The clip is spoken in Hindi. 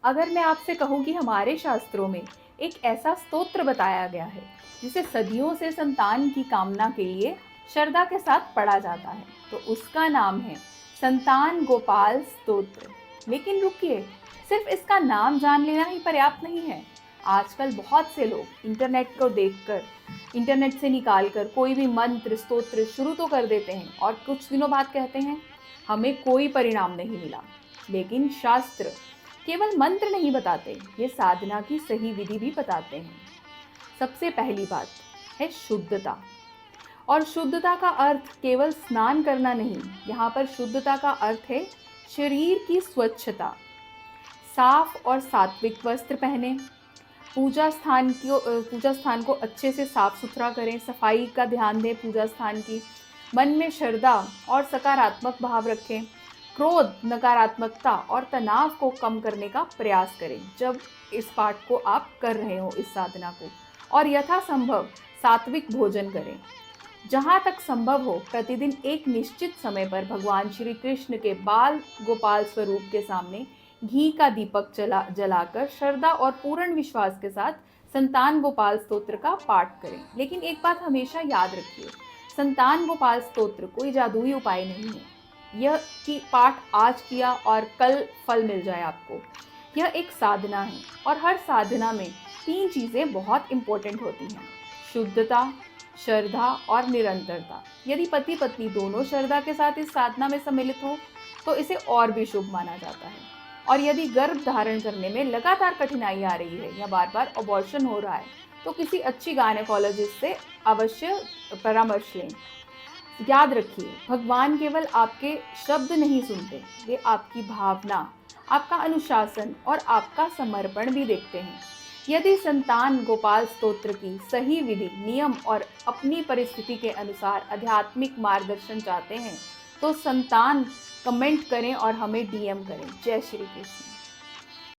अगर मैं आपसे कहूँ कि हमारे शास्त्रों में एक ऐसा स्तोत्र बताया गया है जिसे सदियों से संतान की कामना के लिए श्रद्धा के साथ पढ़ा जाता है, तो उसका नाम है संतान गोपाल स्तोत्र। लेकिन रुकिए, सिर्फ इसका नाम जान लेना ही पर्याप्त नहीं है। आजकल बहुत से लोग इंटरनेट को देखकर, इंटरनेट से निकाल कर कोई भी मंत्र स्तोत्र शुरू तो कर देते हैं और कुछ दिनों बाद कहते हैं हमें कोई परिणाम नहीं मिला। लेकिन शास्त्र केवल मंत्र नहीं बताते, ये साधना की सही विधि भी बताते हैं। सबसे पहली बात है शुद्धता। और शुद्धता का अर्थ केवल स्नान करना नहीं, यहाँ पर शुद्धता का अर्थ है शरीर की स्वच्छता। साफ और सात्विक वस्त्र पहने, पूजा स्थान को अच्छे से साफ सुथरा करें, सफाई का ध्यान दें पूजा स्थान की। मन में श्रद्धा और सकारात्मक भाव रखें। क्रोध, नकारात्मकता और तनाव को कम करने का प्रयास करें जब इस पाठ को आप कर रहे हो, इस साधना को। और यथासंभव सात्विक भोजन करें। जहाँ तक संभव हो प्रतिदिन एक निश्चित समय पर भगवान श्री कृष्ण के बाल गोपाल स्वरूप के सामने घी का दीपक जलाकर श्रद्धा और पूर्ण विश्वास के साथ संतान गोपाल स्तोत्र का पाठ करें। लेकिन एक बात हमेशा याद रखिए, संतान गोपाल स्तोत्र कोई जादुई उपाय नहीं है। यह कि पाठ आज किया और कल फल मिल जाए आपको। यह एक साधना है और हर साधना में 3 चीज़ें बहुत इंपॉर्टेंट होती हैं: शुद्धता, श्रद्धा और निरंतरता। यदि पति पत्नी दोनों श्रद्धा के साथ इस साधना में सम्मिलित हो तो इसे और भी शुभ माना जाता है। और यदि गर्भ धारण करने में लगातार कठिनाई आ रही है या बार बार अबॉर्शन हो रहा है तो किसी अच्छी गायनेकोलॉजिस्ट से अवश्य परामर्श लें। याद रखिए, भगवान केवल आपके शब्द नहीं सुनते, वे आपकी भावना, आपका अनुशासन और आपका समर्पण भी देखते हैं। यदि संतान गोपाल स्तोत्र की सही विधि, नियम और अपनी परिस्थिति के अनुसार आध्यात्मिक मार्गदर्शन चाहते हैं तो संतान कमेंट करें और हमें डीएम करें। जय श्री कृष्ण।